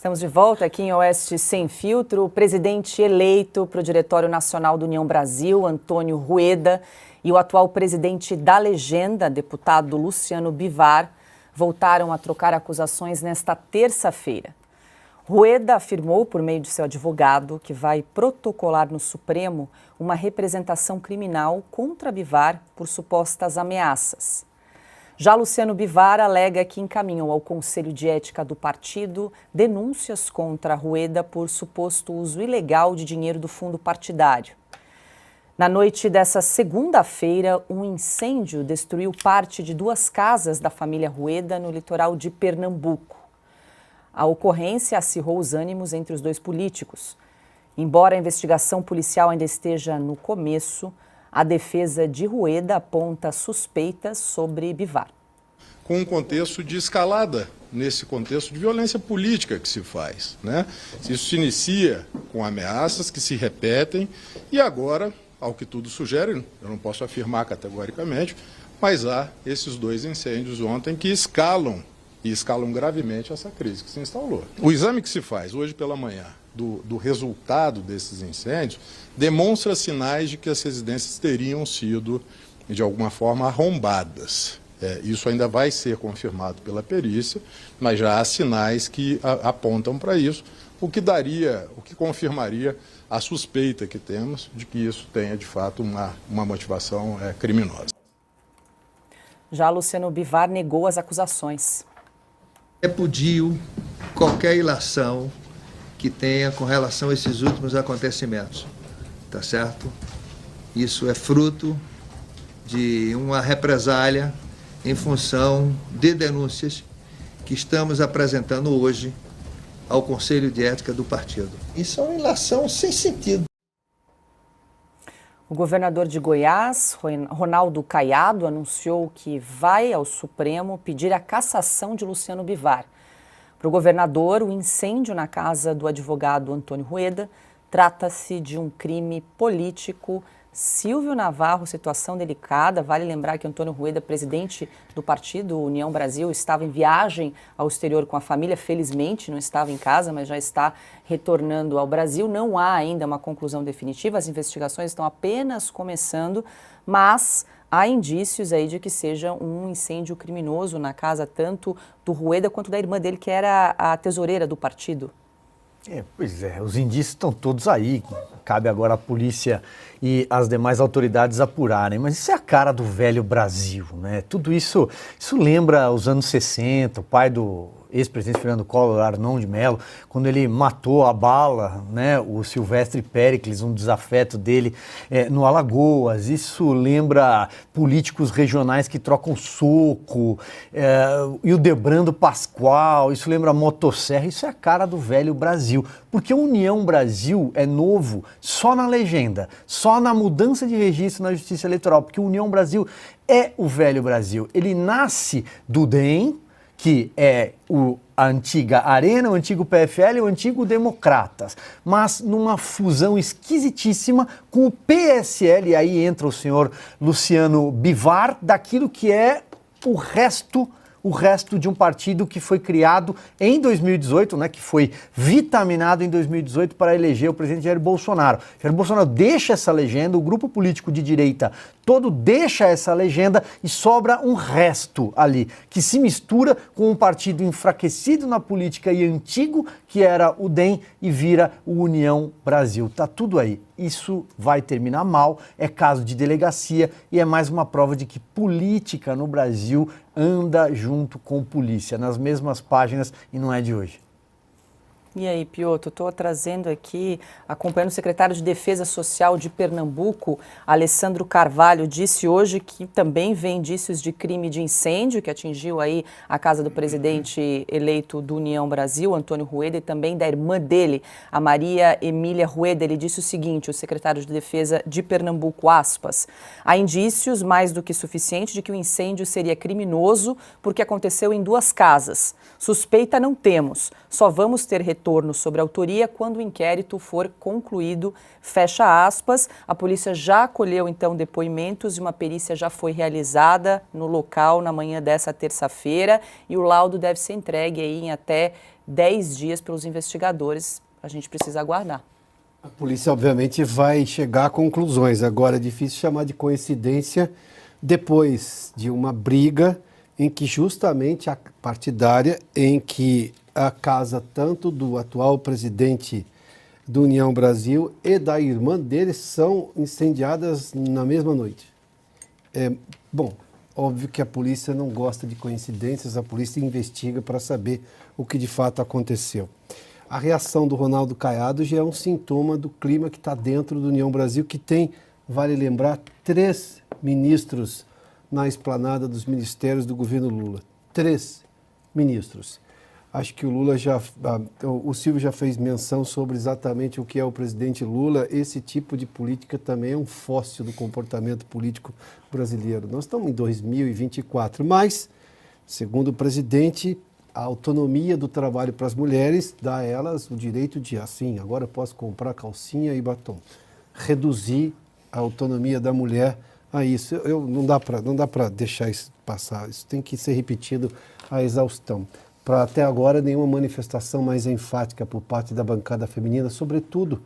Estamos de volta aqui em Oeste Sem Filtro. O presidente eleito para o Diretório Nacional do União Brasil, Antônio Rueda, e o atual presidente da legenda, deputado Luciano Bivar, voltaram a trocar acusações nesta terça-feira. Rueda afirmou, por meio de seu advogado, que vai protocolar no Supremo uma representação criminal contra Bivar por supostas ameaças. Já Luciano Bivar alega que encaminhou ao Conselho de Ética do partido denúncias contra Rueda por suposto uso ilegal de dinheiro do fundo partidário. Na noite dessa segunda-feira, um incêndio destruiu parte de 2 casas da família Rueda no litoral de Pernambuco. A ocorrência acirrou os ânimos entre os 2 políticos. Embora a investigação policial ainda esteja no começo, a defesa de Rueda aponta suspeitas sobre Bivar. Com um contexto de escalada, nesse contexto de violência política que se faz, né? Isso se inicia com ameaças que se repetem e agora, ao que tudo sugere, eu não posso afirmar categoricamente, mas há esses 2 incêndios ontem que escalam gravemente essa crise que se instalou. O exame que se faz hoje pela manhã do resultado desses incêndios demonstra sinais de que as residências teriam sido, de alguma forma, arrombadas. Isso ainda vai ser confirmado pela perícia, mas já há sinais que apontam para isso, o que confirmaria a suspeita que temos de que isso tenha, de fato, uma motivação criminosa. Já Luciano Bivar negou as acusações. Repudio qualquer ilação que tenha com relação a esses últimos acontecimentos, tá certo? Isso é fruto de uma represália em função de denúncias que estamos apresentando hoje ao Conselho de Ética do partido. Isso é uma ilação sem sentido. O governador de Goiás, Ronaldo Caiado, anunciou que vai ao Supremo pedir a cassação de Luciano Bivar. Para o governador, o incêndio na casa do advogado Antônio Rueda trata-se de um crime político. Silvio Navarro, situação delicada. Vale lembrar que Antônio Rueda, presidente do partido União Brasil, estava em viagem ao exterior com a família. Felizmente não estava em casa, mas já está retornando ao Brasil. Não há ainda uma conclusão definitiva, as investigações estão apenas começando, mas há indícios aí de que seja um incêndio criminoso na casa tanto do Rueda quanto da irmã dele, que era a tesoureira do partido. Pois é, os indícios estão todos aí, cabe agora a polícia e as demais autoridades apurarem, mas isso é a cara do velho Brasil, né? Tudo isso lembra os anos 60, o pai do ex-presidente Fernando Collor, Arnon de Mello, quando ele matou a bala, né, o Silvestre Péricles, um desafeto dele no Alagoas. Isso lembra políticos regionais que trocam soco, e o Debrando Pascoal, isso lembra a motosserra, isso é a cara do velho Brasil. Porque o União Brasil é novo só na legenda, só na mudança de registro na Justiça Eleitoral, porque o União Brasil é o velho Brasil. Ele nasce do DEM, que é a antiga Arena, o antigo PFL e o antigo Democratas, mas numa fusão esquisitíssima com o PSL, e aí entra o senhor Luciano Bivar, daquilo que é o resto de um partido que foi criado em 2018, né, que foi vitaminado em 2018 para eleger o presidente Jair Bolsonaro. Jair Bolsonaro deixa essa legenda, o grupo político de direita todo deixa essa legenda e sobra um resto ali, que se mistura com um partido enfraquecido na política e antigo, que era o DEM, e vira o União Brasil. Tá tudo aí. Isso vai terminar mal, é caso de delegacia e é mais uma prova de que política no Brasil anda junto com polícia, nas mesmas páginas, e não é de hoje. E aí, Piotr, estou trazendo aqui, acompanhando o secretário de Defesa Social de Pernambuco, Alessandro Carvalho, disse hoje que também vê indícios de crime de incêndio que atingiu aí a casa do presidente eleito do União Brasil, Antônio Rueda, e também da irmã dele, a Maria Emília Rueda. Ele disse o seguinte, o secretário de Defesa de Pernambuco, aspas, há indícios mais do que suficiente de que o incêndio seria criminoso porque aconteceu em 2 casas. Suspeita não temos, só vamos ter retorno sobre a autoria quando o inquérito for concluído, fecha aspas. A polícia já acolheu, então, depoimentos e uma perícia já foi realizada no local na manhã dessa terça-feira e o laudo deve ser entregue aí em até 10 dias pelos investigadores. A gente precisa aguardar. A polícia, obviamente, vai chegar a conclusões. Agora, é difícil chamar de coincidência depois de uma briga em que justamente a partidária, em que a casa tanto do atual presidente do União Brasil e da irmã dele são incendiadas na mesma noite. Bom, óbvio que a polícia não gosta de coincidências, a polícia investiga para saber o que de fato aconteceu. A reação do Ronaldo Caiado já é um sintoma do clima que está dentro do União Brasil, que tem, vale lembrar, 3 ministros na esplanada dos ministérios do governo Lula. 3 ministros. Acho que o Silvio já fez menção sobre exatamente o que é o presidente Lula. Esse tipo de política também é um fóssil do comportamento político brasileiro. Nós estamos em 2024, mas, segundo o presidente, a autonomia do trabalho para as mulheres dá a elas o direito de, assim, agora eu posso comprar calcinha e batom. Reduzir a autonomia da mulher a isso. Não dá para deixar isso passar. Isso tem que ser repetido à exaustão. Para até agora, nenhuma manifestação mais enfática por parte da bancada feminina, sobretudo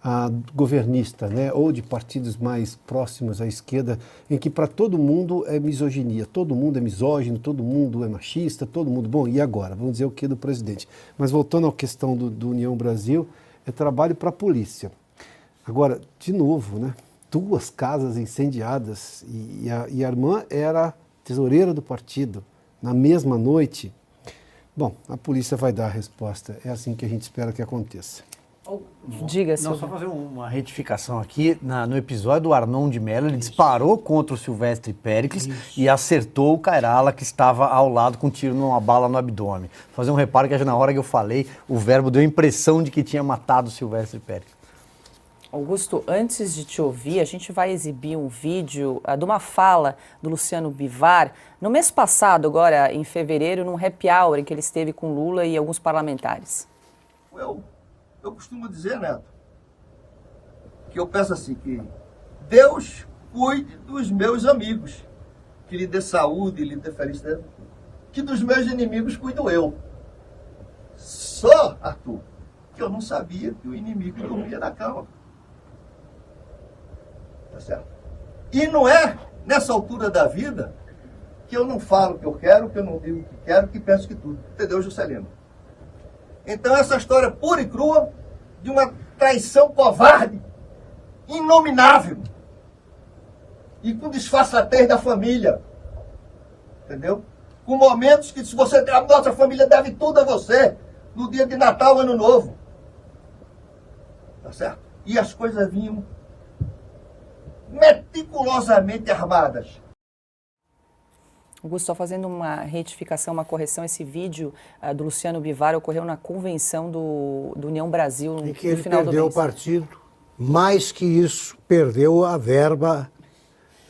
a governista, né, ou de partidos mais próximos à esquerda, em que para todo mundo é misoginia, todo mundo é misógino, todo mundo é machista, todo mundo... Bom, e agora? Vamos dizer o que do presidente? Mas voltando à questão do União Brasil, é trabalho para a polícia. Agora, de novo, né, 2 casas incendiadas e a irmã era tesoureira do partido na mesma noite. Bom, a polícia vai dar a resposta. É assim que a gente espera que aconteça. Diga, Não, Silvio. só fazer uma retificação aqui. No episódio do Arnon de Mello, ele disparou contra o Silvestre Péricles e acertou o Cairala, que estava ao lado com um tiro numa bala no abdômen. Vou fazer um reparo que na hora que eu falei, o verbo deu a impressão de que tinha matado o Silvestre Péricles. Augusto, antes de te ouvir, a gente vai exibir um vídeo de uma fala do Luciano Bivar no mês passado, agora em fevereiro, num happy hour em que ele esteve com Lula e alguns parlamentares. Eu costumo dizer, Neto, que eu peço assim, que Deus cuide dos meus amigos, que lhe dê saúde, lhe dê felicidade, que dos meus inimigos cuido eu. Só, Arthur, que eu não sabia que o inimigo dormia na cama. Tá certo? E não é nessa altura da vida que eu não falo o que eu quero, que eu não digo o que quero, que penso que tudo. Entendeu, Juscelino? Então essa história pura e crua de uma traição covarde, inominável, e com disfarçatez da família. Entendeu? Com momentos que se você... A nossa família deve tudo a você no dia de Natal, Ano Novo. Tá certo? E as coisas vinham meticulosamente armadas. Augusto, só fazendo uma retificação, uma correção, esse vídeo do Luciano Bivar ocorreu na convenção do União Brasil no que ele final do mês. perdeu o partido, mais que isso, perdeu a verba,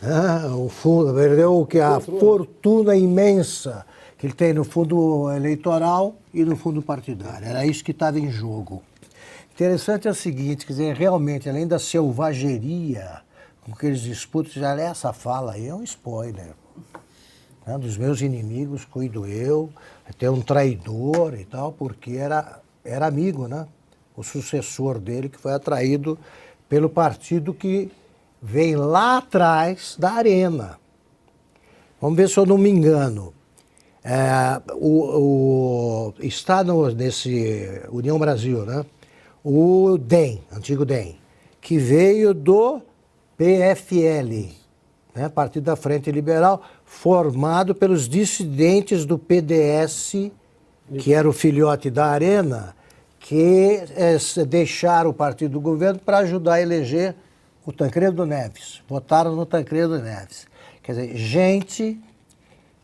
né, o fundo, perdeu a fortuna imensa que ele tem no fundo eleitoral e no fundo partidário. Era isso que estava em jogo. Interessante é o seguinte, quer dizer, realmente, além da selvageria com que eles disputam, já essa fala aí é um spoiler. Né? Dos meus inimigos cuido eu, tem um traidor e tal, porque era amigo, né? O sucessor dele que foi atraído pelo partido que vem lá atrás da Arena. Vamos ver se eu não me engano. Está nesse União Brasil, né? O DEM, antigo DEM, que veio do PFL, né? Partido da Frente Liberal, formado pelos dissidentes do PDS, que era o filhote da Arena, que deixaram o partido do governo para ajudar a eleger o Tancredo Neves. Votaram no Tancredo Neves. Quer dizer, gente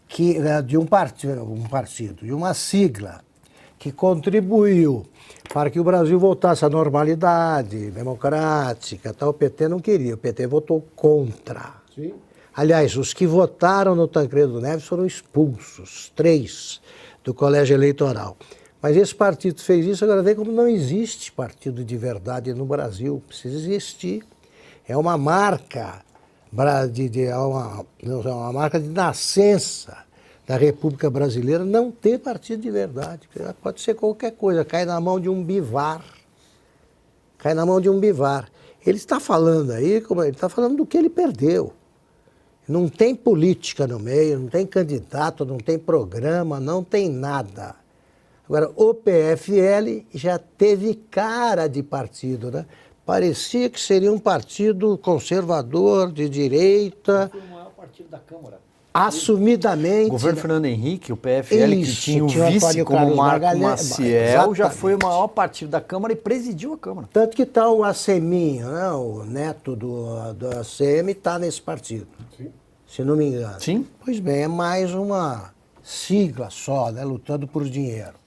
que, de um partido, de uma sigla, que contribuiu para que o Brasil voltasse à normalidade democrática. Tal. O PT não queria, o PT votou contra. Sim. Aliás, os que votaram no Tancredo Neves foram expulsos, 3 do colégio eleitoral. Mas esse partido fez isso, agora vê como não existe partido de verdade no Brasil. Precisa existir. É uma marca, é uma marca de nascença da República Brasileira não ter partido de verdade. Pode ser qualquer coisa, cai na mão de um bivar. Cai na mão de um bivar. Ele está falando aí, ele está falando do que ele perdeu. Não tem política no meio, não tem candidato, não tem programa, não tem nada. Agora, o PFL já teve cara de partido, né? Parecia que seria um partido conservador, de direita. Foi o maior partido da Câmara. Assumidamente. O governo Fernando Henrique, o PFL, Isso, que tinha o tinha o vice Antônio como Carlos Marco Magalhães, Maciel, já exatamente. foi o maior partido da Câmara e presidiu a Câmara. Tanto que está o ACMinho, né? O neto do ACM está nesse partido. Sim. Se não me engano. Sim. Pois bem, é mais uma sigla só, né? Lutando por dinheiro.